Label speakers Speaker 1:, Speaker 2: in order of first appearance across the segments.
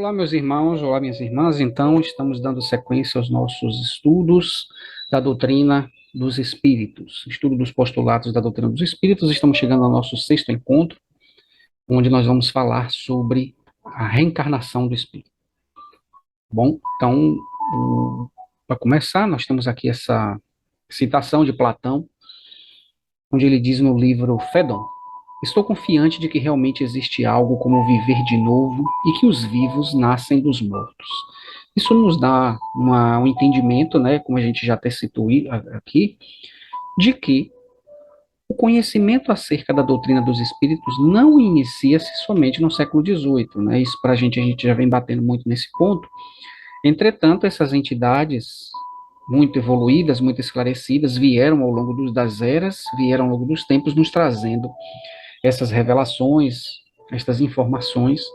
Speaker 1: Olá, meus irmãos, olá, minhas irmãs. Então, estamos dando sequência aos nossos estudos da doutrina dos espíritos, estudo dos postulados da doutrina dos espíritos. Estamos chegando ao nosso sexto encontro, onde nós vamos falar sobre a reencarnação do espírito. Bom, então, para começar, nós temos aqui essa citação de Platão, onde ele diz no livro Fédon: estou confiante de que realmente existe algo como viver de novo e que os vivos nascem dos mortos. Isso nos dá um entendimento, né, como a gente já até citou aqui, de que o conhecimento acerca da doutrina dos espíritos não inicia-se somente no século XVIII, né? Isso para a gente já vem batendo muito nesse ponto. Entretanto, essas entidades muito evoluídas, muito esclarecidas, vieram ao longo das eras, vieram ao longo dos tempos, nos trazendo essas revelações, estas informações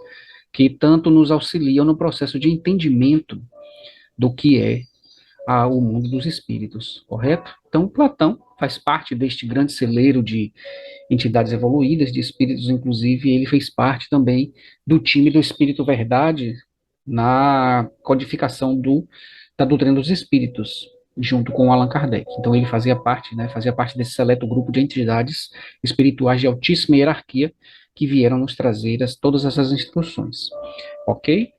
Speaker 1: que tanto nos auxiliam no processo de entendimento do que é o mundo dos espíritos, correto? Então, Platão faz parte deste grande celeiro de entidades evoluídas, de espíritos, inclusive, ele fez parte também do time do Espírito Verdade na codificação da doutrina dos espíritos, junto com Allan Kardec. Então, ele fazia parte desse seleto grupo de entidades espirituais de altíssima hierarquia que vieram nos trazer todas essas instruções. Ok?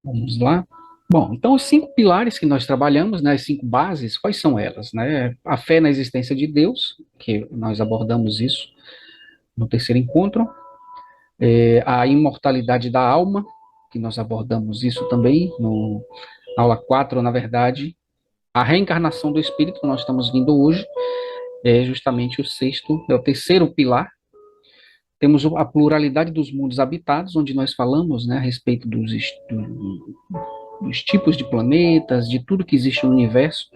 Speaker 1: Vamos lá. Bom, então os cinco pilares que nós trabalhamos, né, as cinco bases, quais são elas, né? A fé na existência de Deus, que nós abordamos isso no terceiro encontro, a imortalidade da alma, que nós abordamos isso também no aula 4, na verdade, a reencarnação do espírito, que nós estamos vindo hoje, é justamente o terceiro pilar. Temos a pluralidade dos mundos habitados, onde nós falamos, né, a respeito dos tipos de planetas, de tudo que existe no universo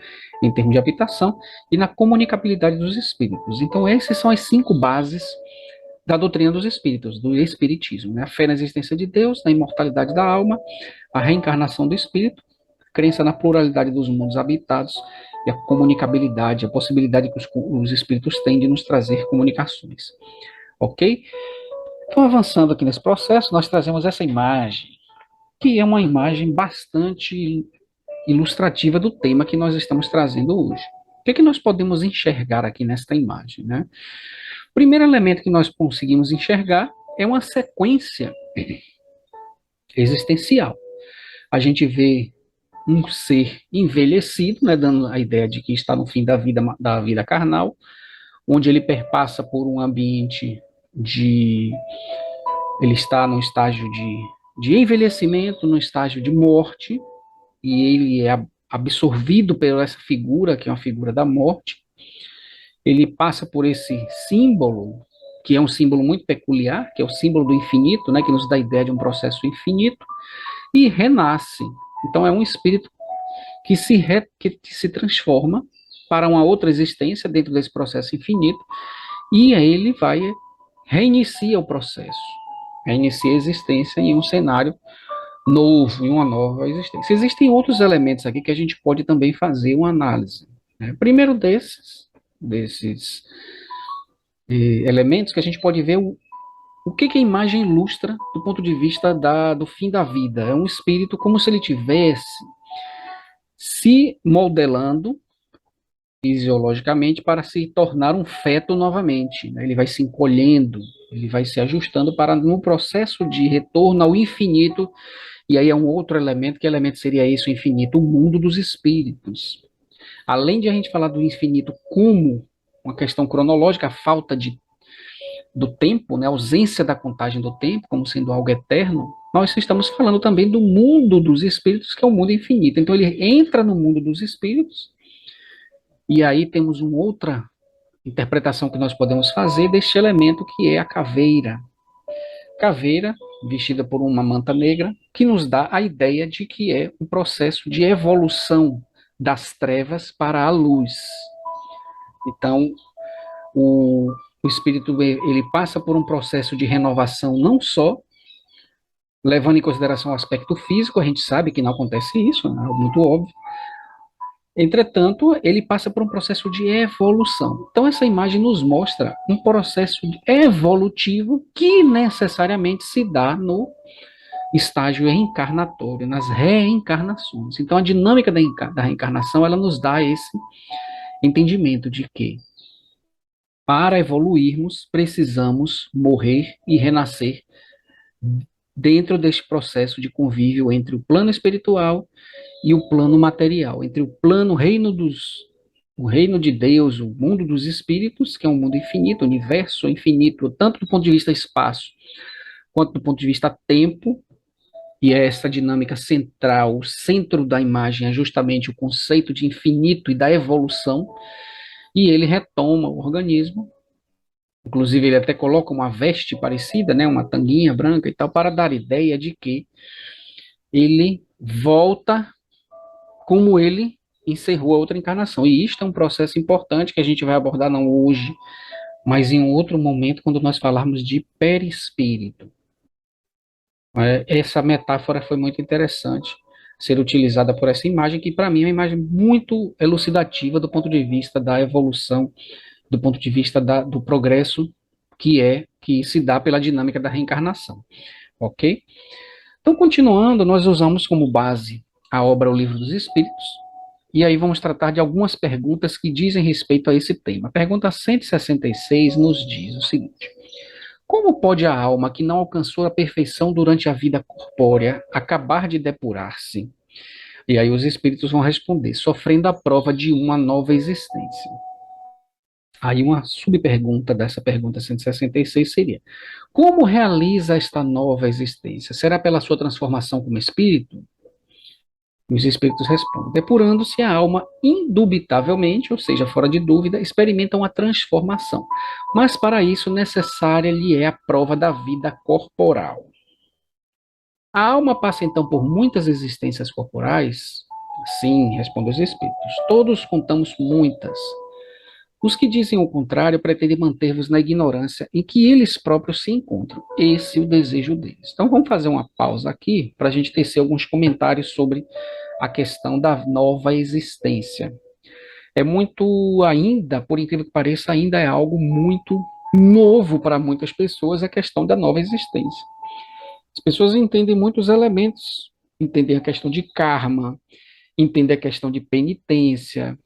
Speaker 1: em termos de habitação, e na comunicabilidade dos espíritos. Então, essas são as cinco bases da doutrina dos espíritos, do espiritismo, né? A fé na existência de Deus, na imortalidade da alma, a reencarnação do espírito, a crença na pluralidade dos mundos habitados e a comunicabilidade, a possibilidade que os espíritos têm de nos trazer comunicações. Ok? Então, avançando aqui nesse processo, nós trazemos essa imagem, que é uma imagem bastante ilustrativa do tema que nós estamos trazendo hoje. O que é que nós podemos enxergar aqui nesta imagem, né? O primeiro elemento que nós conseguimos enxergar é uma sequência existencial. A gente vê um ser envelhecido, né, dando a ideia de que está no fim da vida carnal, onde ele perpassa por um ambiente de... Ele está no estágio de envelhecimento, no estágio de morte, e ele é absorvido por essa figura, que é uma figura da morte. Ele passa por esse símbolo, que é um símbolo muito peculiar, que é o símbolo do infinito, né, que nos dá a ideia de um processo infinito, e renasce. Então é um espírito que se transforma para uma outra existência dentro desse processo infinito, e aí ele reinicia o processo, reinicia a existência em um cenário novo, em uma nova existência. Existem outros elementos aqui que a gente pode também fazer uma análise, né? Primeiro desses elementos que a gente pode ver o que a imagem ilustra do ponto de vista do fim da vida. É um espírito como se ele tivesse se modelando fisiologicamente para se tornar um feto novamente, né? Ele vai se encolhendo, ele vai se ajustando para, no processo de retorno ao infinito, e aí é um outro elemento, que elemento seria esse, o infinito? O mundo dos espíritos. Além de a gente falar do infinito como uma questão cronológica, a falta do tempo, né, a ausência da contagem do tempo, como sendo algo eterno, nós estamos falando também do mundo dos espíritos, que é o mundo infinito. Então ele entra no mundo dos espíritos, e aí temos uma outra interpretação que nós podemos fazer deste elemento, que é a caveira. Caveira, vestida por uma manta negra, que nos dá a ideia de que é um processo de evolução das trevas para a luz. Então, o espírito ele passa por um processo de renovação, não só levando em consideração o aspecto físico, a gente sabe que não acontece isso, é muito óbvio. Entretanto, ele passa por um processo de evolução. Então, essa imagem nos mostra um processo evolutivo que necessariamente se dá estágio reencarnatório, nas reencarnações. Então, a dinâmica da reencarnação, ela nos dá esse entendimento de que, para evoluirmos, precisamos morrer e renascer dentro deste processo de convívio entre o plano espiritual e o plano material, entre o plano o reino de Deus, o mundo dos espíritos, que é um mundo infinito, universo infinito, tanto do ponto de vista espaço, quanto do ponto de vista tempo, e é essa dinâmica central, o centro da imagem é justamente o conceito de infinito e da evolução, e ele retoma o organismo. Inclusive, ele até coloca uma veste parecida, né, uma tanguinha branca e tal, para dar ideia de que ele volta como ele encerrou a outra encarnação. E isto é um processo importante que a gente vai abordar não hoje, mas em um outro momento, quando nós falarmos de perispírito. Essa metáfora foi muito interessante ser utilizada por essa imagem, que para mim é uma imagem muito elucidativa do ponto de vista da evolução, do ponto de vista do progresso que se dá pela dinâmica da reencarnação, ok? Então, continuando, nós usamos como base a obra O Livro dos Espíritos, e aí vamos tratar de algumas perguntas que dizem respeito a esse tema. A pergunta 166 nos diz o seguinte: como pode a alma que não alcançou a perfeição durante a vida corpórea acabar de depurar-se? E aí os espíritos vão responder, sofrendo a prova de uma nova existência. Aí uma subpergunta dessa pergunta 166 seria: como realiza esta nova existência? Será pela sua transformação como espírito? Os espíritos respondem: depurando-se a alma, indubitavelmente, ou seja, fora de dúvida, experimenta uma transformação. Mas para isso necessária lhe é a prova da vida corporal. A alma passa então por muitas existências corporais? Sim, respondem os espíritos. Todos contamos muitas. Os que dizem o contrário pretendem manter-vos na ignorância em que eles próprios se encontram. Esse é o desejo deles. Então vamos fazer uma pausa aqui para a gente tecer alguns comentários sobre a questão da nova existência. É muito ainda, por incrível que pareça, ainda é algo muito novo para muitas pessoas a questão da nova existência. As pessoas entendem muitos elementos, entendem a questão de karma, entendem a questão de penitência,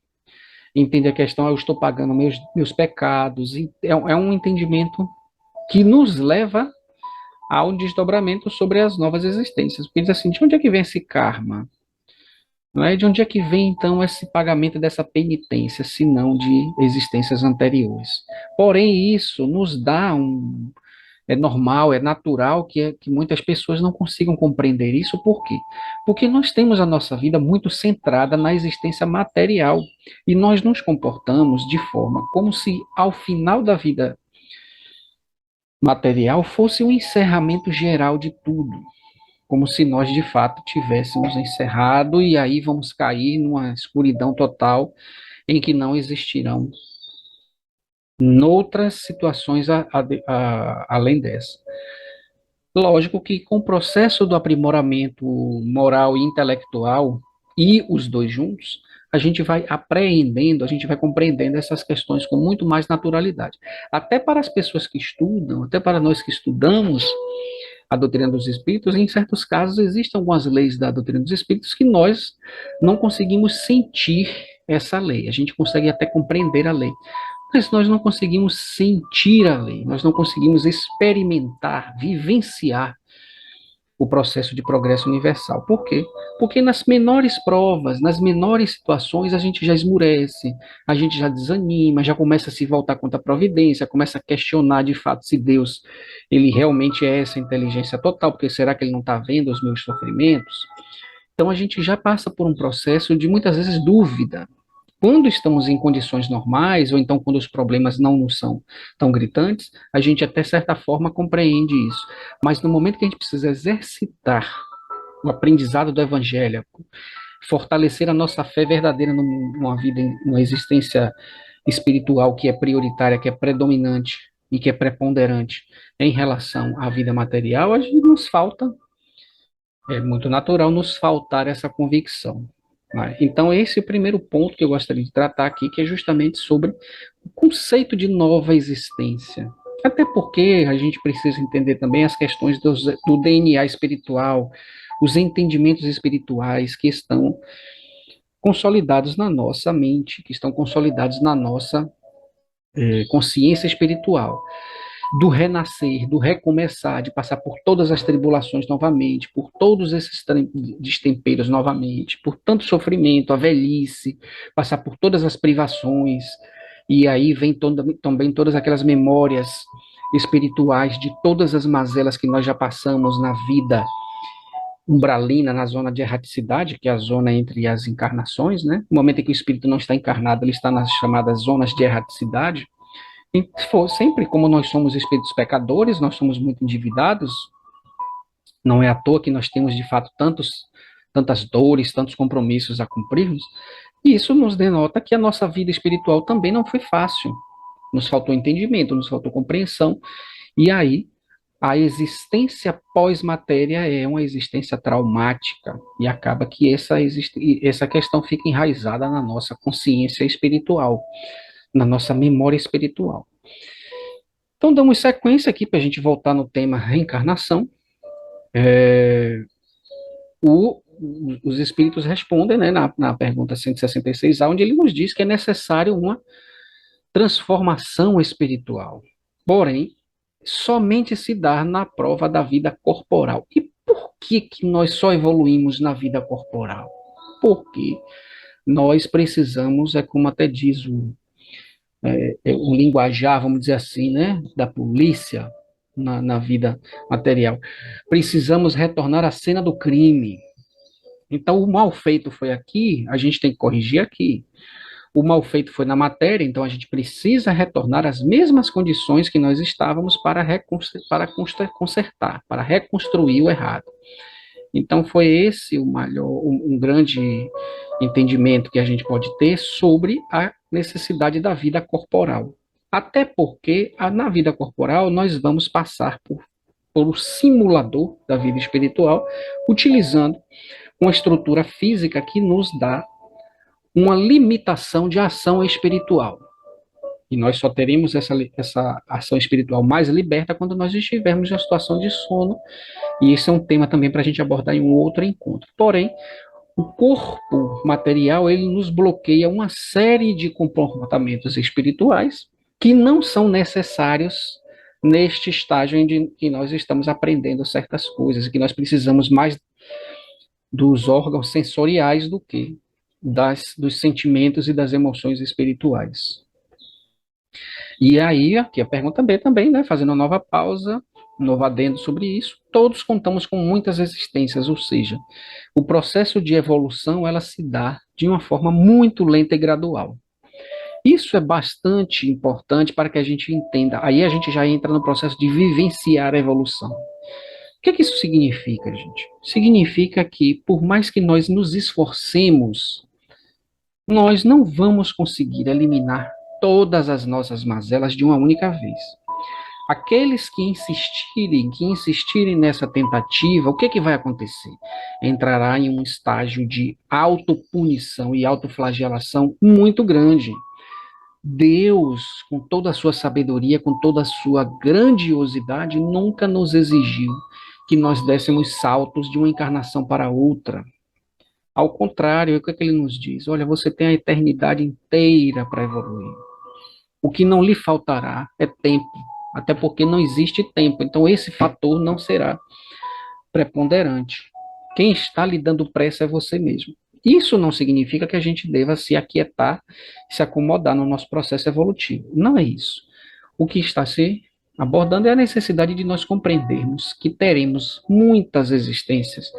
Speaker 1: entendem a questão, eu estou pagando meus pecados, é um entendimento que nos leva ao desdobramento sobre as novas existências. Porque diz assim, de onde é que vem esse karma? Não é? De onde é que vem, então, esse pagamento dessa penitência, se não de existências anteriores? Porém, isso nos dá um. É normal, é natural que muitas pessoas não consigam compreender isso. Por quê? Porque nós temos a nossa vida muito centrada na existência material. E nós nos comportamos de forma como se, ao final da vida material, fosse o encerramento geral de tudo, como se nós de fato tivéssemos encerrado e aí vamos cair numa escuridão total em que não existirão noutras situações além dessa. Lógico que com o processo do aprimoramento moral e intelectual, e os dois juntos, a gente vai apreendendo, a gente vai compreendendo essas questões com muito mais naturalidade. Até para as pessoas que estudam, até para nós que estudamos a doutrina dos espíritos, em certos casos existem algumas leis da doutrina dos espíritos que nós não conseguimos sentir essa lei. A gente consegue até compreender a lei, mas nós não conseguimos sentir a lei, nós não conseguimos experimentar, vivenciar o processo de progresso universal. Por quê? Porque nas menores provas, nas menores situações, a gente já esmurece, a gente já desanima, já começa a se voltar contra a providência, começa a questionar de fato se Deus ele realmente é essa inteligência total, porque será que ele não está vendo os meus sofrimentos? Então a gente já passa por um processo de muitas vezes dúvida. Quando estamos em condições normais, ou então quando os problemas não nos são tão gritantes, a gente até certa forma compreende isso. Mas no momento que a gente precisa exercitar o aprendizado do evangelho, fortalecer a nossa fé verdadeira numa vida, numa existência espiritual que é prioritária, que é predominante e que é preponderante em relação à vida material, a gente nos falta, é muito natural nos faltar essa convicção. Né? Então, esse é o primeiro ponto que eu gostaria de tratar aqui, que é justamente sobre o conceito de nova existência. Até porque a gente precisa entender também as questões do DNA espiritual, os entendimentos espirituais que estão consolidados na nossa mente, que estão consolidados na nossa consciência espiritual, do renascer, do recomeçar, de passar por todas as tribulações novamente, por todos esses destemperos novamente, por tanto sofrimento, a velhice, passar por todas as privações, e aí vem também todas aquelas memórias espirituais de todas as mazelas que nós já passamos na vida umbralina, na zona de erraticidade, que é a zona entre as encarnações, né? No momento em que o espírito não está encarnado, ele está nas chamadas zonas de erraticidade. E sempre como nós somos espíritos pecadores, nós somos muito endividados, não é à toa que nós temos de fato tantas dores, tantos compromissos a cumprirmos, e isso nos denota que a nossa vida espiritual também não foi fácil. Nos faltou entendimento, nos faltou compreensão, e aí a existência pós-matéria é uma existência traumática, e acaba que essa questão fica enraizada na nossa consciência espiritual, na nossa memória espiritual. Então, damos sequência aqui para a gente voltar no tema reencarnação. O, os espíritos respondem, né, na pergunta 166A, onde ele nos diz que é necessário uma transformação espiritual. Porém, somente se dá na prova da vida corporal. E por que, que nós só evoluímos na vida corporal? Porque nós precisamos, é como até diz o linguajar, vamos dizer assim, né, da polícia na vida material. Precisamos retornar à cena do crime. Então, o mal feito foi aqui, a gente tem que corrigir aqui. O mal feito foi na matéria, então a gente precisa retornar às mesmas condições que nós estávamos para consertar, para reconstruir o errado. Então, foi esse o maior, um grande entendimento que a gente pode ter sobre a necessidade da vida corporal. Até porque na vida corporal nós vamos passar por um simulador da vida espiritual, utilizando uma estrutura física que nos dá uma limitação de ação espiritual. E nós só teremos essa ação espiritual mais liberta quando nós estivermos em uma situação de sono. E esse é um tema também para a gente abordar em um outro encontro. Porém, o corpo material, ele nos bloqueia uma série de comportamentos espirituais que não são necessários neste estágio em que nós estamos aprendendo certas coisas, que nós precisamos mais dos órgãos sensoriais do que dos sentimentos e das emoções espirituais. E aí, aqui a pergunta B também, né, fazendo uma nova pausa, um novo adendo sobre isso, todos contamos com muitas existências, ou seja, o processo de evolução, ela se dá de uma forma muito lenta e gradual. Isso é bastante importante para que a gente entenda. Aí a gente já entra no processo de vivenciar a evolução. O que é que isso significa, gente? Significa que, por mais que nós nos esforcemos, nós não vamos conseguir eliminar todas as nossas mazelas de uma única vez. Aqueles que insistirem nessa tentativa, o que que vai acontecer? Entrará em um estágio de autopunição e autoflagelação muito grande. Deus, com toda a sua sabedoria, com toda a sua grandiosidade, nunca nos exigiu que nós dessemos saltos de uma encarnação para outra. Ao contrário, o que é que ele nos diz? Olha, você tem a eternidade inteira para evoluir. O que não lhe faltará é tempo, até porque não existe tempo. Então, esse fator não será preponderante. Quem está lhe dando pressa é você mesmo. Isso não significa que a gente deva se aquietar, se acomodar no nosso processo evolutivo. Não é isso. O que está se abordando é a necessidade de nós compreendermos que teremos muitas existências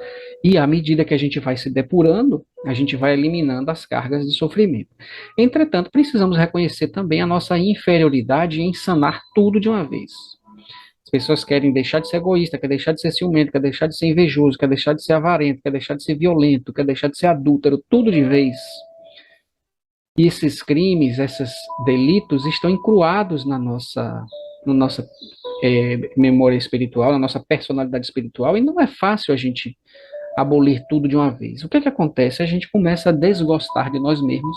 Speaker 1: e à medida que a gente vai se depurando, a gente vai eliminando as cargas de sofrimento. Entretanto, precisamos reconhecer também a nossa inferioridade em sanar tudo de uma vez. As pessoas querem deixar de ser egoísta, quer deixar de ser ciumento, quer deixar de ser invejoso, quer deixar de ser avarento, quer deixar de ser violento, quer deixar de ser adúltero, tudo de vez. E esses crimes, esses delitos estão encruados na nossa memória espiritual, na nossa personalidade espiritual, e não é fácil a gente abolir tudo de uma vez. O que é que acontece? A gente começa a desgostar de nós mesmos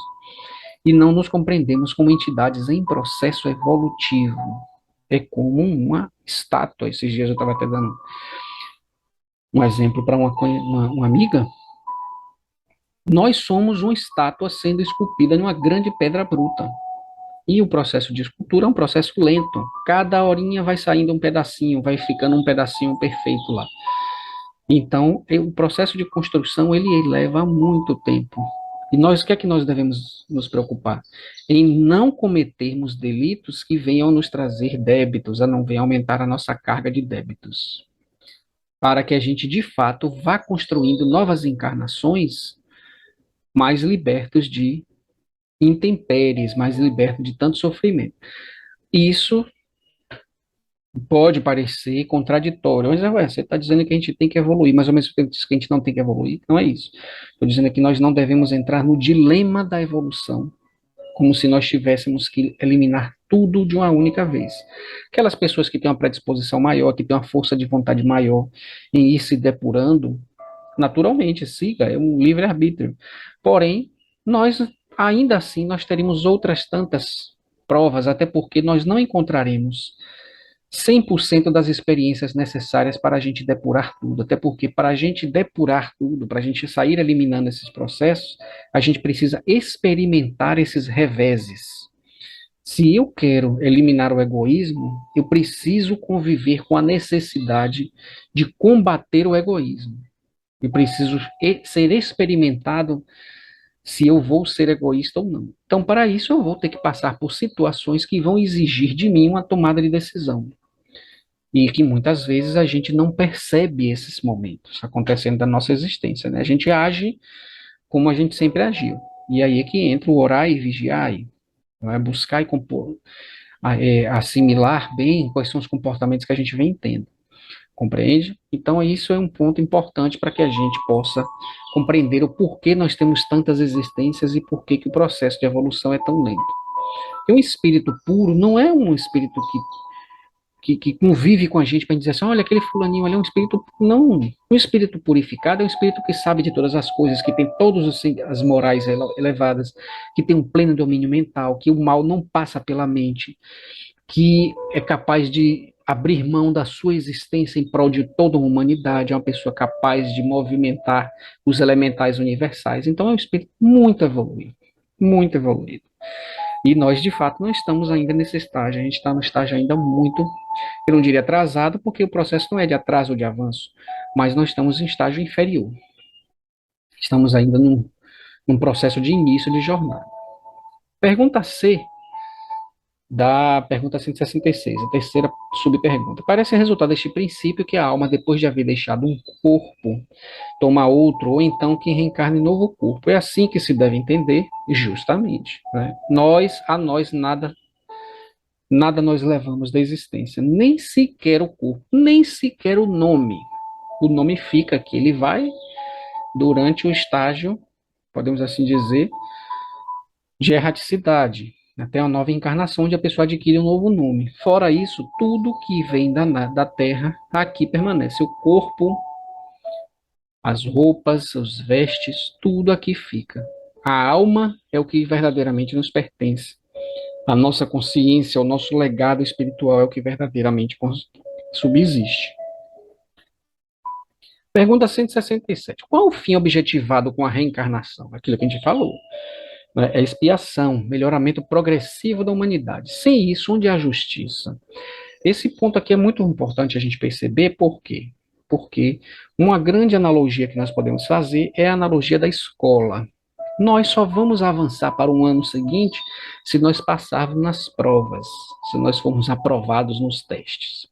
Speaker 1: e não nos compreendemos como entidades em processo evolutivo. é como uma estátua. Esses dias eu estava até dando um exemplo para uma amiga. Nós somos uma estátua sendo esculpida numa grande pedra bruta. E o processo de escultura é um processo lento. Cada horinha vai saindo um pedacinho, vai ficando um pedacinho perfeito lá. Então, o processo de construção, ele leva muito tempo. E nós, o que é que nós devemos nos preocupar? Em não cometermos delitos que venham nos trazer débitos, a não venham aumentar a nossa carga de débitos. Para que a gente, de fato, vá construindo novas encarnações mais libertos de intempéries, mais libertos de tanto sofrimento. Isso pode parecer contraditório, mas você está dizendo que a gente tem que evoluir, mas ao mesmo tempo diz que a gente não tem que evoluir. Não é isso. Estou dizendo que nós não devemos entrar no dilema da evolução, como se nós tivéssemos que eliminar tudo de uma única vez. Aquelas pessoas que têm uma predisposição maior, que têm uma força de vontade maior em ir se depurando, naturalmente, siga, é um livre-arbítrio. Porém, nós, ainda assim, nós teremos outras tantas provas, até porque nós não encontraremos 100% das experiências necessárias para a gente depurar tudo. Até porque, para a gente depurar tudo, para a gente sair eliminando esses processos, a gente precisa experimentar esses reveses. Se eu quero eliminar o egoísmo, eu preciso conviver com a necessidade de combater o egoísmo. Eu preciso ser experimentado se eu vou ser egoísta ou não. Então, para isso, eu vou ter que passar por situações que vão exigir de mim uma tomada de decisão e que muitas vezes a gente não percebe esses momentos acontecendo da nossa existência, né? A gente age como a gente sempre agiu. E aí é que entra o orar e vigiar, não é? Buscar e compor, assimilar bem quais são os comportamentos que a gente vem tendo, compreende? Então isso é um ponto importante para que a gente possa compreender o porquê nós temos tantas existências e por que o processo de evolução é tão lento. Porque um espírito puro não é um espírito que convive com a gente para dizer assim, olha, aquele fulaninho ali é um espírito, não, um espírito purificado é um espírito que sabe de todas as coisas, que tem todas as morais elevadas, que tem um pleno domínio mental, que o mal não passa pela mente, que é capaz de abrir mão da sua existência em prol de toda a humanidade, é uma pessoa capaz de movimentar os elementais universais. Então é um espírito muito evoluído, muito evoluído. E nós, de fato, não estamos ainda nesse estágio. A gente está no estágio ainda muito, eu não diria atrasado, porque o processo não é de atraso ou de avanço, mas nós estamos em estágio inferior. Estamos ainda num processo de início de jornada. Pergunta C da pergunta 166, a terceira subpergunta. Parece resultado deste princípio que a alma, depois de haver deixado um corpo, toma outro, ou então que reencarna em novo corpo. É assim que se deve entender, justamente. Né? A nós, nada nós levamos da existência, nem sequer o corpo, nem sequer o nome. O nome fica aqui, ele vai durante o estágio, podemos assim dizer, de erraticidade, até uma nova encarnação, onde a pessoa adquire um novo nome. Fora isso, tudo que vem da Terra, aqui permanece. O corpo, as roupas, os vestes, tudo aqui fica. A alma é o que verdadeiramente nos pertence. A nossa consciência, o nosso legado espiritual é o que verdadeiramente subsiste. Pergunta 167. Qual o fim objetivado com a reencarnação? Aquilo que a gente falou. Né? É expiação, melhoramento progressivo da humanidade. Sem isso, onde há justiça? Esse ponto aqui é muito importante a gente perceber, por quê? Porque uma grande analogia que nós podemos fazer é a analogia da escola. Nós só vamos avançar para um ano seguinte se nós passarmos nas provas, se nós formos aprovados nos testes.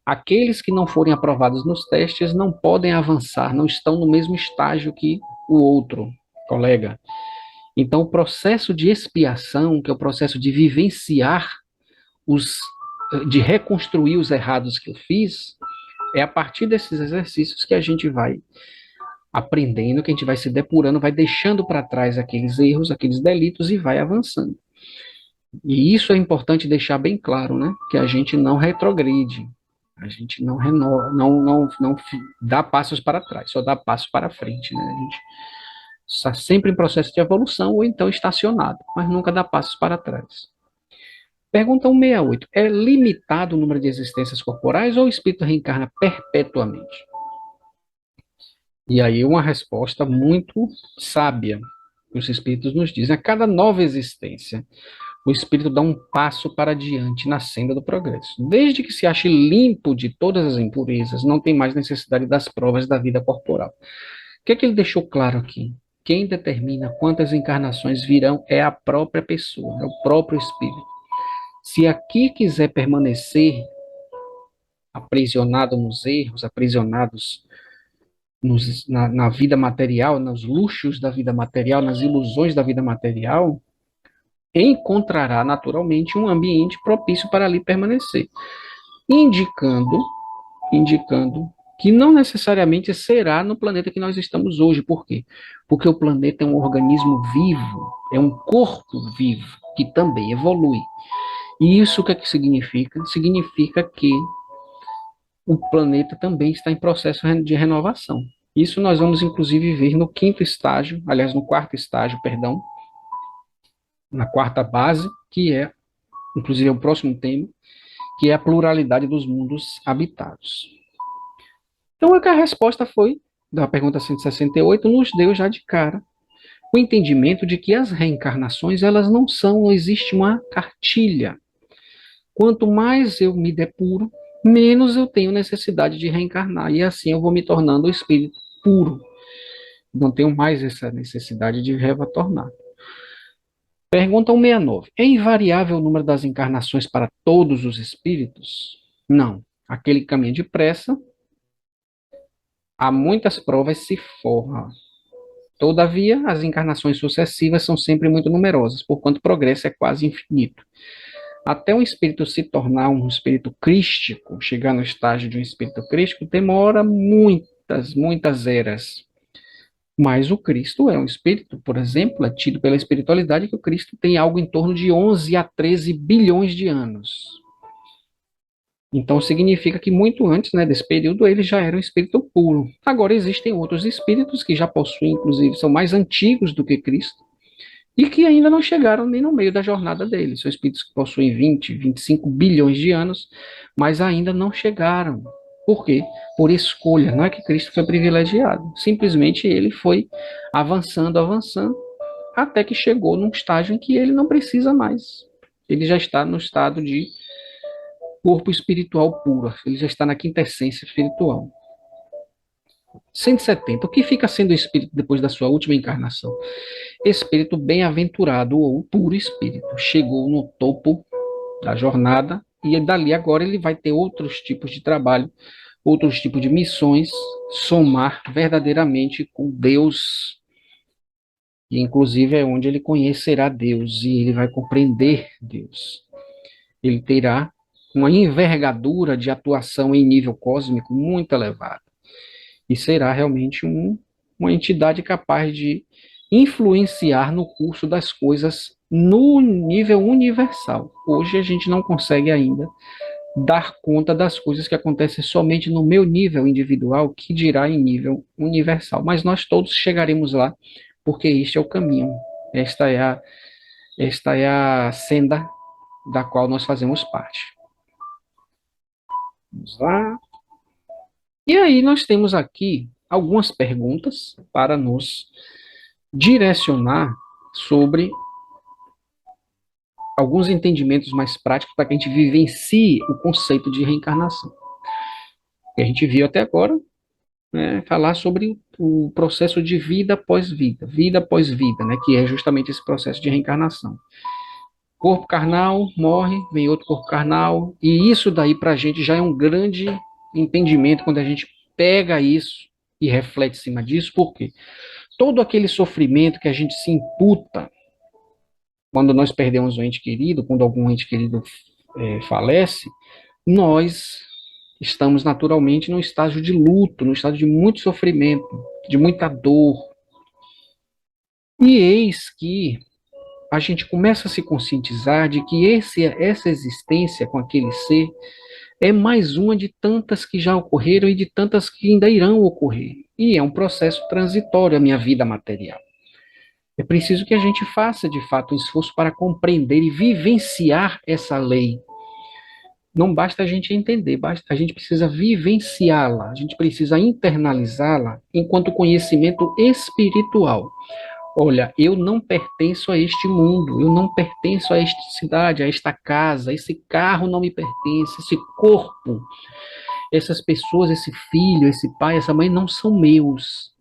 Speaker 1: Aqueles que não forem aprovados nos testes não podem avançar, não estão no mesmo estágio que o outro colega. Então, o processo de expiação, que é o processo de vivenciar de reconstruir os errados que eu fiz, é a partir desses exercícios que a gente vai aprendendo, que a gente vai se depurando, vai deixando para trás aqueles erros, aqueles delitos e vai avançando. E isso é importante deixar bem claro, né? Que a gente não retrogride, a gente não renova, não dá passos para trás, só dá passos para frente, né? A gente está sempre em processo de evolução ou então estacionado, mas nunca dá passos para trás. Pergunta 168. É limitado o número de existências corporais ou o espírito reencarna perpetuamente? E aí uma resposta muito sábia. Os espíritos nos dizem, a cada nova existência, o espírito dá um passo para diante na senda do progresso. Desde que se ache limpo de todas as impurezas, não tem mais necessidade das provas da vida corporal. O que é que ele deixou claro aqui? Quem determina quantas encarnações virão é a própria pessoa, é o próprio espírito. Se aqui quiser permanecer aprisionado nos erros, aprisionados na vida material, nos luxos da vida material, nas ilusões da vida material, encontrará naturalmente um ambiente propício para ali permanecer, indicando, indicando que não necessariamente será no planeta que nós estamos hoje. Por quê? Porque o planeta é um organismo vivo, é um corpo vivo, que também evolui. E isso o que é que significa? Significa que o planeta também está em processo de renovação. Isso nós vamos, inclusive, ver no quinto estágio, aliás, no quarto estágio, perdão, na quarta base, que é, inclusive, é o próximo tema, que é a pluralidade dos mundos habitados. Então, a resposta foi, da pergunta 168, nos deu já de cara o entendimento de que as reencarnações, elas não existe uma cartilha. Quanto mais eu me depuro, menos eu tenho necessidade de reencarnar, e assim eu vou me tornando o espírito puro. Não tenho mais essa necessidade de retornar. Pergunta 169. É invariável o número das encarnações para todos os espíritos? Não. Aquele que caminha depressa, há muitas provas se forra. Todavia, as encarnações sucessivas são sempre muito numerosas, porquanto o progresso é quase infinito. Até um espírito se tornar um espírito crístico, chegar no estágio de um espírito crístico, demora muitas eras. Mas o Cristo é um espírito, por exemplo, é tido pela espiritualidade que o Cristo tem algo em torno de 11 a 13 bilhões de anos. Então significa que muito antes, né, desse período ele já era um espírito puro. Agora existem outros espíritos que já possuem, inclusive, são mais antigos do que Cristo e que ainda não chegaram nem no meio da jornada dele. São espíritos que possuem 20, 25 bilhões de anos, mas ainda não chegaram. Por quê? Por escolha. Não é que Cristo foi privilegiado. Simplesmente ele foi avançando, avançando, até que chegou num estágio em que ele não precisa mais. Ele já está no estado de corpo espiritual puro. Ele já está na quinta essência espiritual. 170. O que fica sendo espírito depois da sua última encarnação? Espírito bem-aventurado ou puro espírito. Chegou no topo da jornada e dali agora ele vai ter outros tipos de trabalho, outros tipos de missões, somar verdadeiramente com Deus. E inclusive é onde ele conhecerá Deus e ele vai compreender Deus. Ele terá uma envergadura de atuação em nível cósmico muito elevada. E será realmente uma entidade capaz de influenciar no curso das coisas no nível universal. Hoje a gente não consegue ainda dar conta das coisas que acontecem somente no meu nível individual, que dirá em nível universal. Mas nós todos chegaremos lá, porque este é o caminho. Esta é esta é a senda da qual nós fazemos parte. Vamos lá. E aí nós temos aqui algumas perguntas para nos direcionar sobre alguns entendimentos mais práticos para que a gente vivencie o conceito de reencarnação. Que a gente viu até agora, né, falar sobre o processo de vida após vida, né, que é justamente esse processo de reencarnação. Corpo carnal morre, vem outro corpo carnal, e isso daí para a gente já é um grande entendimento quando a gente pega isso e reflete em cima disso, porque todo aquele sofrimento que a gente se imputa quando nós perdemos um ente querido, quando algum ente querido falece, nós estamos naturalmente num estágio de luto, num estágio de muito sofrimento, de muita dor. E eis que a gente começa a se conscientizar de que essa existência com aquele ser é mais uma de tantas que já ocorreram e de tantas que ainda irão ocorrer. E é um processo transitório a minha vida material. É preciso que a gente faça, de fato, um esforço para compreender e vivenciar essa lei. Não basta a gente entender, a gente precisa vivenciá-la, a gente precisa internalizá-la enquanto conhecimento espiritual. Olha, eu não pertenço a este mundo, eu não pertenço a esta cidade, a esta casa, esse carro não me pertence, esse corpo, essas pessoas, esse filho, esse pai, essa mãe não são meus.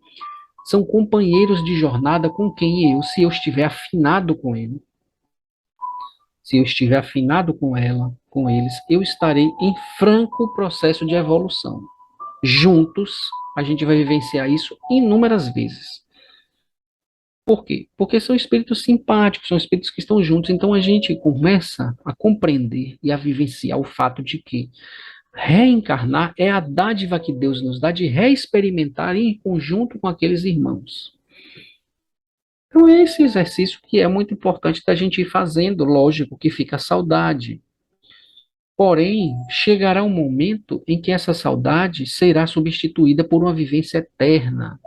Speaker 1: São companheiros de jornada com quem eu, se eu estiver afinado com ele, se eu estiver afinado com ela, com eles, eu estarei em franco processo de evolução. Juntos, a gente vai vivenciar isso inúmeras vezes. Por quê? Porque são espíritos simpáticos, são espíritos que estão juntos. Então a gente começa a compreender e a vivenciar o fato de que reencarnar é a dádiva que Deus nos dá de reexperimentar em conjunto com aqueles irmãos. Então, esse exercício que é muito importante da gente ir fazendo, lógico que fica a saudade. Porém, chegará um momento em que essa saudade será substituída por uma vivência eterna.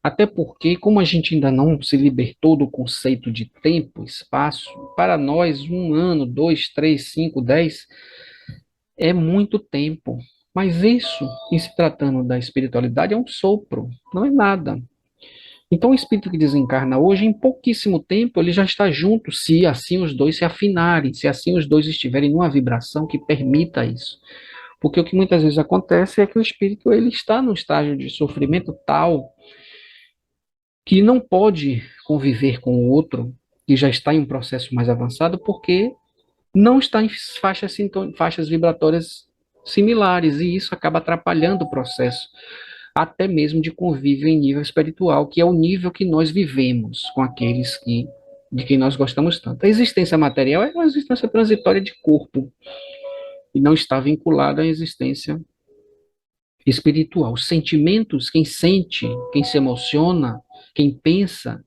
Speaker 1: Até porque, como a gente ainda não se libertou do conceito de tempo, espaço, para nós, 1 ano, 2, 3, 5, 10 é muito tempo. Mas isso, em se tratando da espiritualidade, é um sopro, não é nada. Então, o espírito que desencarna hoje, em pouquíssimo tempo, ele já está junto, se assim os dois se afinarem, se assim os dois estiverem numa vibração que permita isso. Porque o que muitas vezes acontece é que o espírito ele está num estágio de sofrimento tal que não pode conviver com o outro, que já está em um processo mais avançado, porque não está em faixas vibratórias similares, e isso acaba atrapalhando o processo, até mesmo de convívio em nível espiritual, que é o nível que nós vivemos com aqueles de quem nós gostamos tanto. A existência material é uma existência transitória de corpo, e não está vinculada à existência espiritual. Os sentimentos, quem sente, quem se emociona, quem pensa,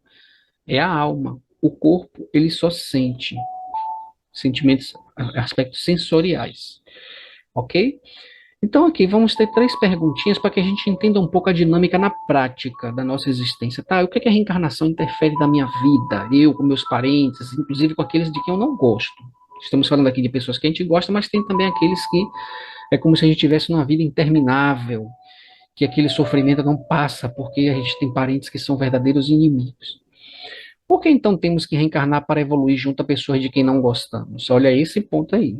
Speaker 1: é a alma. O corpo, ele só sente sentimentos, aspectos sensoriais, ok? Então, aqui vamos ter 3 perguntinhas para que a gente entenda um pouco a dinâmica na prática da nossa existência, tá? O que é que a reencarnação interfere na minha vida? Eu, com meus parentes, inclusive com aqueles de quem eu não gosto. Estamos falando aqui de pessoas que a gente gosta, mas tem também aqueles que é como se a gente tivesse uma vida interminável, que aquele sofrimento não passa, porque a gente tem parentes que são verdadeiros inimigos. Por que então temos que reencarnar para evoluir junto a pessoas de quem não gostamos? Olha esse ponto aí.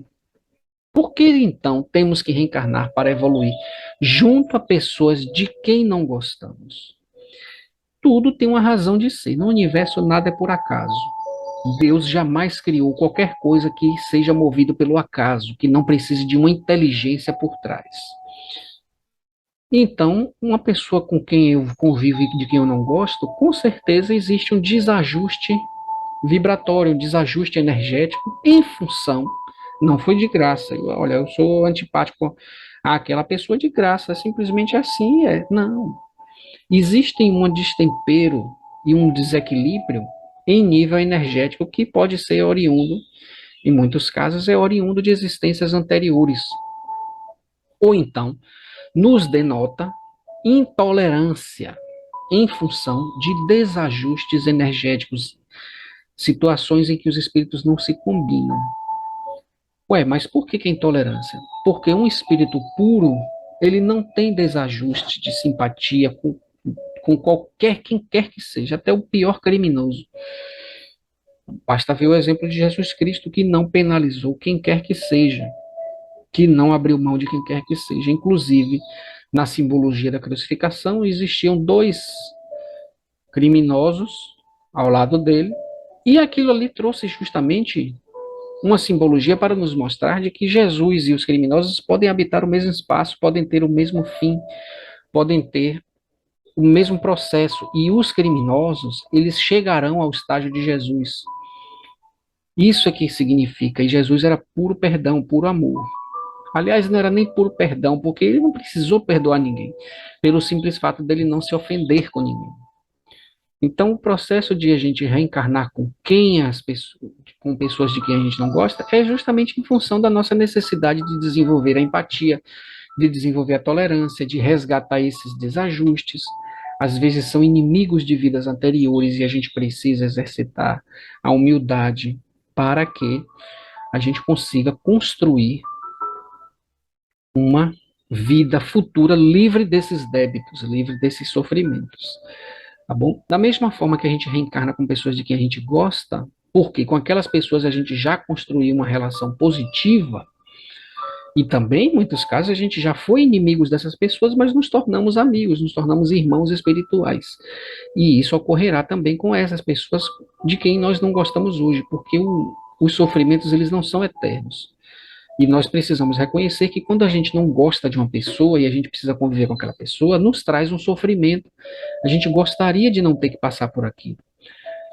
Speaker 1: Por que então temos que reencarnar para evoluir junto a pessoas de quem não gostamos? Tudo tem uma razão de ser. No universo nada é por acaso. Deus jamais criou qualquer coisa que seja movido pelo acaso, que não precise de uma inteligência por trás. Então, uma pessoa com quem eu convivo e de quem eu não gosto, com certeza existe um desajuste vibratório, um desajuste energético em função, não foi de graça. Olha, eu sou antipático àquela pessoa de graça, simplesmente assim é. Não. Existe um destempero e um desequilíbrio em nível energético que pode ser oriundo, em muitos casos, é oriundo de existências anteriores. Ou então, nos denota intolerância em função de desajustes energéticos, situações em que os espíritos não se combinam. Ué, mas por que intolerância? Porque um espírito puro, ele não tem desajuste de simpatia com qualquer quem quer que seja, até o pior criminoso. Basta ver o exemplo de Jesus Cristo, que não penalizou quem quer que seja, que não abriu mão de quem quer que seja. Inclusive, na simbologia da crucificação, existiam 2 criminosos ao lado dele, e aquilo ali trouxe justamente uma simbologia para nos mostrar de que Jesus e os criminosos podem habitar o mesmo espaço, podem ter o mesmo fim, podem ter o mesmo processo, e os criminosos, eles chegarão ao estágio de Jesus. Isso é que significa, e Jesus era puro perdão, puro amor. Aliás, não era nem puro perdão, porque ele não precisou perdoar ninguém, pelo simples fato dele não se ofender com ninguém. Então, o processo de a gente reencarnar com pessoas de quem a gente não gosta é justamente em função da nossa necessidade de desenvolver a empatia, de desenvolver a tolerância, de resgatar esses desajustes. às vezes são inimigos de vidas anteriores e a gente precisa exercitar a humildade para que a gente consiga construir uma vida futura livre desses débitos, livre desses sofrimentos, tá bom? Da mesma forma que a gente reencarna com pessoas de quem a gente gosta, porque com aquelas pessoas a gente já construiu uma relação positiva, e também, em muitos casos, a gente já foi inimigos dessas pessoas, mas nos tornamos amigos, nos tornamos irmãos espirituais. E isso ocorrerá também com essas pessoas de quem nós não gostamos hoje, porque os sofrimentos eles não são eternos. E nós precisamos reconhecer que quando a gente não gosta de uma pessoa e a gente precisa conviver com aquela pessoa, nos traz um sofrimento. A gente gostaria de não ter que passar por aquilo.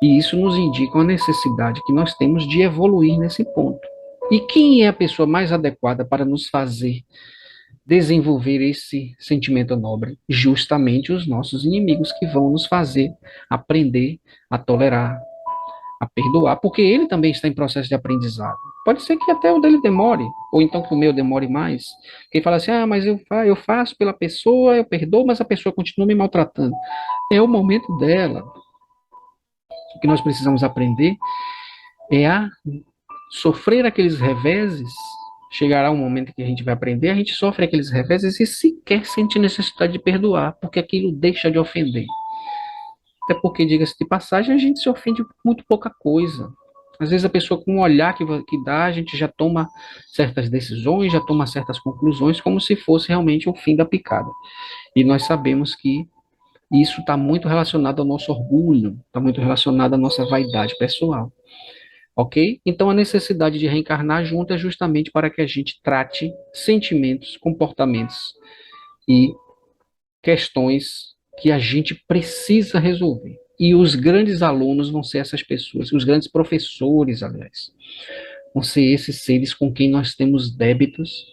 Speaker 1: E isso nos indica uma necessidade que nós temos de evoluir nesse ponto. E quem é a pessoa mais adequada para nos fazer desenvolver esse sentimento nobre? Justamente os nossos inimigos que vão nos fazer aprender a tolerar, a perdoar, porque ele também está em processo de aprendizado. Pode ser que até o dele demore, ou então que o meu demore mais. Quem fala assim, mas eu faço pela pessoa, eu perdoo, mas a pessoa continua me maltratando. É o momento dela. O que nós precisamos aprender é a sofrer aqueles reveses. Chegará um momento em que a gente vai aprender, a gente sofre aqueles reveses e sequer sente necessidade de perdoar, porque aquilo deixa de ofender. Até porque, diga-se de passagem, a gente se ofende por muito pouca coisa. Às vezes a pessoa com um olhar que dá, a gente já toma certas decisões, já toma certas conclusões, como se fosse realmente o fim da picada. E nós sabemos que isso está muito relacionado ao nosso orgulho, está muito relacionado à nossa vaidade pessoal. Ok? Então a necessidade de reencarnar junto é justamente para que a gente trate sentimentos, comportamentos e questões que a gente precisa resolver. E os grandes alunos vão ser essas pessoas, os grandes professores, aliás, vão ser esses seres com quem nós temos débitos,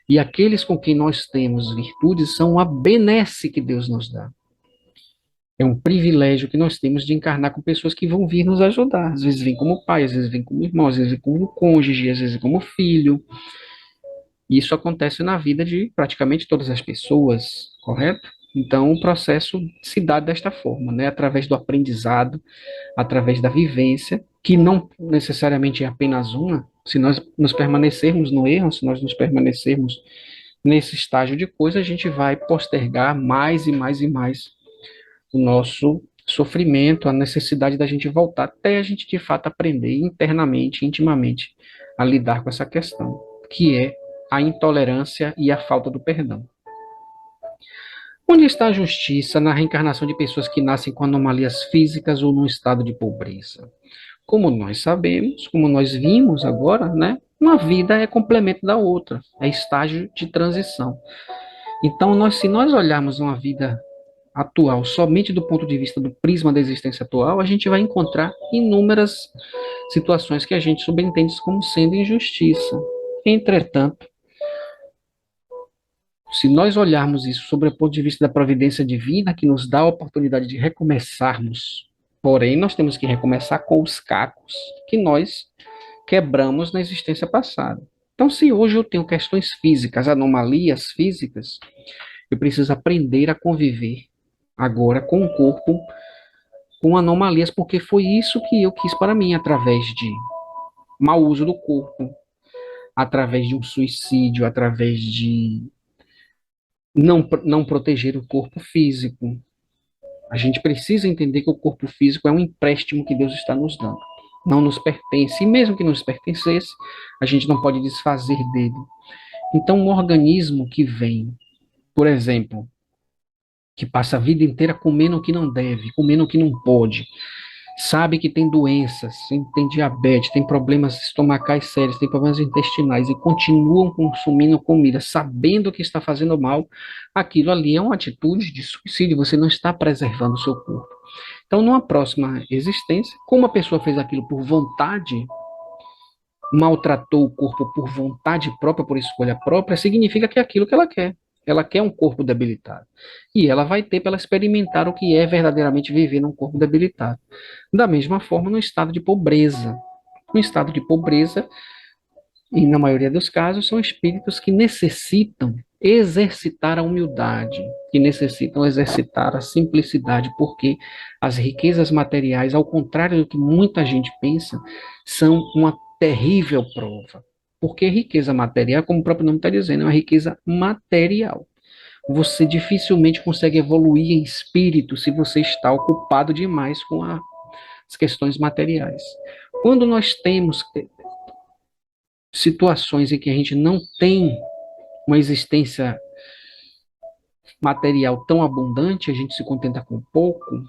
Speaker 1: e aqueles com quem nós temos virtudes são a benesse que Deus nos dá. É um privilégio que nós temos de encarnar com pessoas que vão vir nos ajudar. Às vezes vem como pai, às vezes vem como irmão, às vezes vem como cônjuge, às vezes como filho. E isso acontece na vida de praticamente todas as pessoas, correto? Então, o processo se dá desta forma, né? Através do aprendizado, através da vivência, que não necessariamente é apenas uma. Se nós nos permanecermos no erro, se nós nos permanecermos nesse estágio de coisa, a gente vai postergar mais e mais e mais o nosso sofrimento, a necessidade da gente voltar até a gente de fato aprender internamente, intimamente, a lidar com essa questão, que é a intolerância e a falta do perdão. Onde está a justiça na reencarnação de pessoas que nascem com anomalias físicas ou num estado de pobreza? Como nós sabemos, como nós vimos agora, né? Uma vida é complemento da outra, é estágio de transição. Então, se nós olharmos uma vida atual somente do ponto de vista do prisma da existência atual, a gente vai encontrar inúmeras situações que a gente subentende como sendo injustiça. Entretanto, se nós olharmos isso sobre o ponto de vista da providência divina, que nos dá a oportunidade de recomeçarmos, porém, nós temos que recomeçar com os cacos que nós quebramos na existência passada. Então, se hoje eu tenho questões físicas, anomalias físicas, eu preciso aprender a conviver agora com o corpo com anomalias, porque foi isso que eu quis para mim, através de mau uso do corpo, através de um suicídio, através de não proteger o corpo físico. A gente precisa entender que o corpo físico é um empréstimo que Deus está nos dando. Não nos pertence, e mesmo que nos pertencesse, a gente não pode desfazer dele. Então, um organismo que vem, por exemplo, que passa a vida inteira comendo o que não deve, comendo o que não pode, sabe que tem doenças, tem diabetes, tem problemas estomacais sérios, tem problemas intestinais e continuam consumindo comida, sabendo que está fazendo mal, aquilo ali é uma atitude de suicídio, você não está preservando o seu corpo. Então, numa próxima existência, como a pessoa fez aquilo por vontade, maltratou o corpo por vontade própria, por escolha própria, significa que é aquilo que ela quer. Ela quer um corpo debilitado. E ela vai ter para ela experimentar o que é verdadeiramente viver num corpo debilitado. Da mesma forma, no estado de pobreza. No estado de pobreza, e na maioria dos casos, são espíritos que necessitam exercitar a humildade, que necessitam exercitar a simplicidade, porque as riquezas materiais, ao contrário do que muita gente pensa, são uma terrível prova. Porque riqueza material, como o próprio nome está dizendo, é uma riqueza material. Você dificilmente consegue evoluir em espírito se você está ocupado demais com as questões materiais. Quando nós temos situações em que a gente não tem uma existência material tão abundante, a gente se contenta com pouco,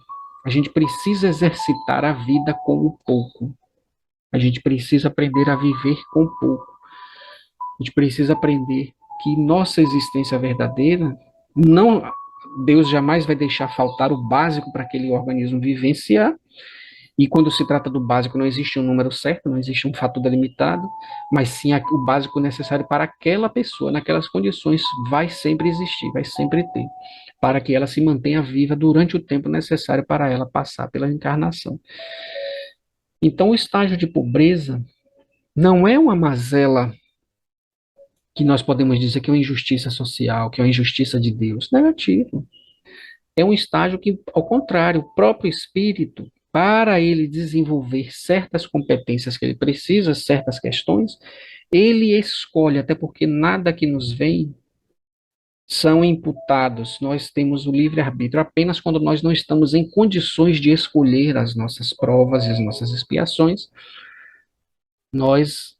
Speaker 1: a gente precisa exercitar a vida com o pouco. A gente precisa aprender a viver com pouco. A gente precisa aprender que nossa existência verdadeira, não, Deus jamais vai deixar faltar o básico para aquele organismo vivenciar. E quando se trata do básico, não existe um número certo, não existe um fator delimitado, mas sim o básico necessário para aquela pessoa, naquelas condições, vai sempre existir, vai sempre ter, para que ela se mantenha viva durante o tempo necessário para ela passar pela encarnação. Então, o estágio de pobreza não é uma mazela que nós podemos dizer que é uma injustiça social, que é uma injustiça de Deus. Negativo. É um estágio que, ao contrário, o próprio espírito, para ele desenvolver certas competências que ele precisa, certas questões, ele escolhe, até porque nada que nos vem são imputados. Nós temos o livre-arbítrio apenas quando nós não estamos em condições de escolher as nossas provas e as nossas expiações. Nós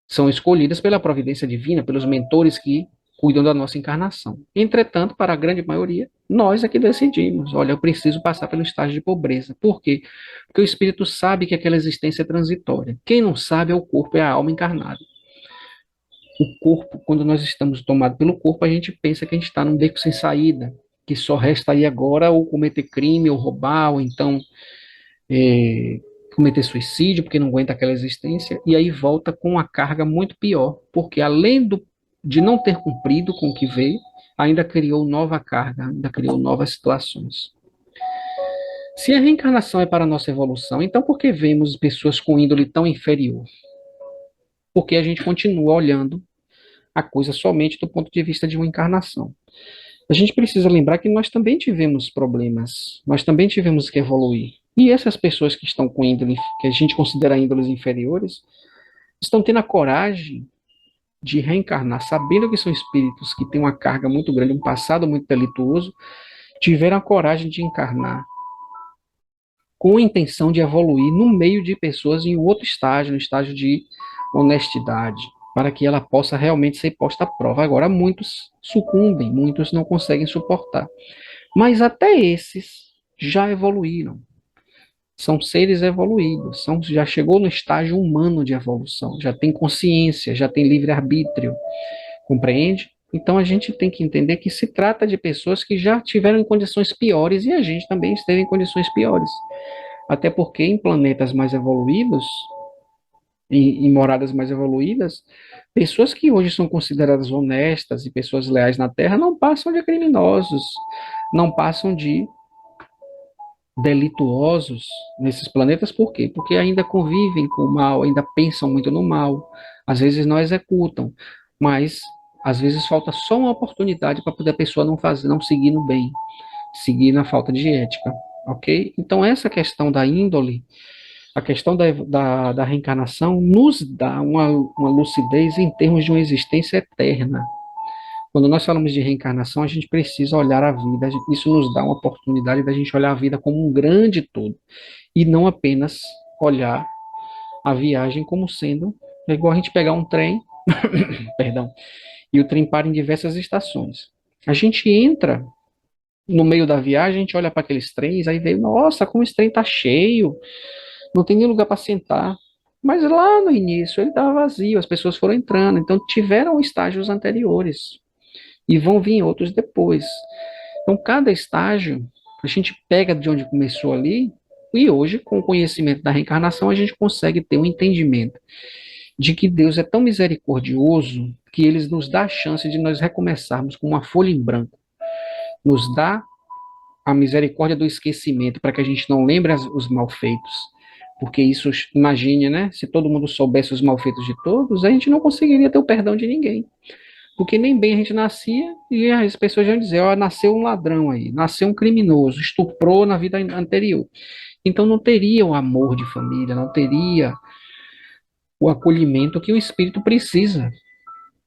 Speaker 1: são escolhidas pela providência divina, pelos mentores que cuidam da nossa encarnação. Entretanto, para a grande maioria, nós é que decidimos, olha, eu preciso passar pelo estágio de pobreza. Por quê? Porque o espírito sabe que aquela existência é transitória. Quem não sabe é o corpo, é a alma encarnada. O corpo, quando nós estamos tomados pelo corpo, a gente pensa que a gente está num beco sem saída, que só resta aí agora ou cometer crime, ou roubar, ou então cometer suicídio, porque não aguenta aquela existência, e aí volta com uma carga muito pior, porque além de não ter cumprido com o que veio, ainda criou nova carga, ainda criou novas situações. Se a reencarnação é para a nossa evolução, então por que vemos pessoas com índole tão inferior? Porque a gente continua olhando a coisa somente do ponto de vista de uma encarnação. A gente precisa lembrar que nós também tivemos problemas, nós também tivemos que evoluir. E essas pessoas que estão com índole, que a gente considera índoles inferiores, estão tendo a coragem de reencarnar, sabendo que são espíritos que têm uma carga muito grande, um passado muito delituoso, tiveram a coragem de encarnar com a intenção de evoluir no meio de pessoas em outro estágio, no estágio de honestidade, para que ela possa realmente ser posta à prova. Agora, muitos sucumbem, muitos não conseguem suportar. Mas até esses já evoluíram. São seres evoluídos, já chegou no estágio humano de evolução, já tem consciência, já tem livre-arbítrio, compreende? Então a gente tem que entender que se trata de pessoas que já tiveram em condições piores e a gente também esteve em condições piores. Até porque em planetas mais evoluídos, em moradas mais evoluídas, pessoas que hoje são consideradas honestas e pessoas leais na Terra não passam de criminosos, não passam de delituosos nesses planetas, por quê? Porque ainda convivem com o mal, ainda pensam muito no mal, às vezes não executam, mas às vezes falta só uma oportunidade para poder a pessoa não fazer, não seguir no bem, seguir na falta de ética, ok? Então essa questão da índole, a questão da reencarnação nos dá uma lucidez em termos de uma existência eterna. Quando nós falamos de reencarnação, a gente precisa olhar a vida, isso nos dá uma oportunidade da gente olhar a vida como um grande todo, e não apenas olhar a viagem como sendo, é igual a gente pegar um trem, perdão, e o trem para em diversas estações. A gente entra no meio da viagem, a gente olha para aqueles trens, aí vê, nossa, como esse trem está cheio, não tem nem lugar para sentar. Mas lá no início ele estava vazio, as pessoas foram entrando, então tiveram estágios anteriores e vão vir outros depois. Então, cada estágio, a gente pega de onde começou ali, e hoje, com o conhecimento da reencarnação, a gente consegue ter um entendimento de que Deus é tão misericordioso que ele nos dá a chance de nós recomeçarmos com uma folha em branco. Nos dá a misericórdia do esquecimento, para que a gente não lembre os malfeitos. Porque isso, imagine, né? Se todo mundo soubesse os malfeitos de todos, a gente não conseguiria ter o perdão de ninguém. Porque nem bem a gente nascia e as pessoas já dizer, ó, nasceu um ladrão aí, nasceu um criminoso, estuprou na vida anterior. Então não teria o amor de família, não teria o acolhimento que o espírito precisa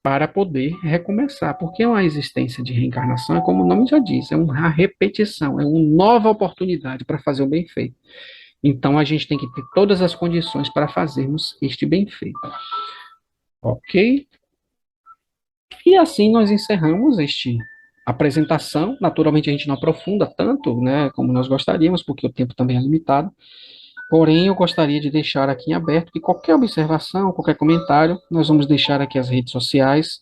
Speaker 1: para poder recomeçar, porque uma existência de reencarnação é como o nome já diz, é uma repetição, é uma nova oportunidade para fazer o bem feito. Então a gente tem que ter todas as condições para fazermos este bem feito. Ok? E assim nós encerramos este apresentação. Naturalmente a gente não aprofunda tanto, né, como nós gostaríamos, porque o tempo também é limitado. Porém, eu gostaria de deixar aqui em aberto que qualquer observação, qualquer comentário, nós vamos deixar aqui as redes sociais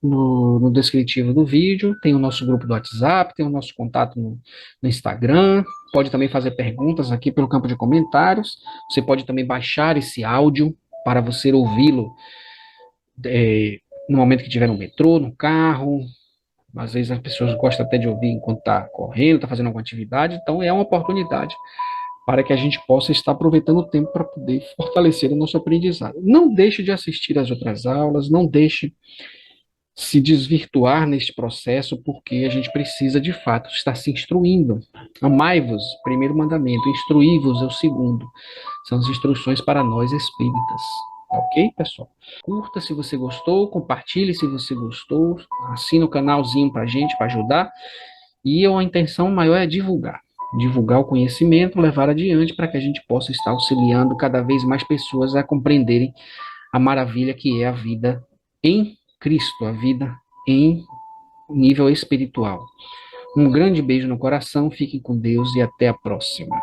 Speaker 1: no descritivo do vídeo. Tem o nosso grupo do WhatsApp, tem o nosso contato no Instagram. Pode também fazer perguntas aqui pelo campo de comentários. Você pode também baixar esse áudio para você ouvi-lo no momento que estiver no metrô, no carro. Às vezes as pessoas gostam até de ouvir enquanto está correndo, está fazendo alguma atividade. Então é uma oportunidade para que a gente possa estar aproveitando o tempo para poder fortalecer o nosso aprendizado. Não deixe de assistir às outras aulas, não deixe se desvirtuar neste processo, porque a gente precisa de fato estar se instruindo. Amai-vos, primeiro mandamento, instruí-vos é o segundo. São as instruções para nós espíritas. Ok, pessoal? Curta se você gostou, compartilhe se você gostou, assina o canalzinho para a gente, para ajudar. E a intenção maior é divulgar. Divulgar o conhecimento, levar adiante para que a gente possa estar auxiliando cada vez mais pessoas a compreenderem a maravilha que é a vida em Cristo, a vida em nível espiritual. Um grande beijo no coração, fiquem com Deus e até a próxima.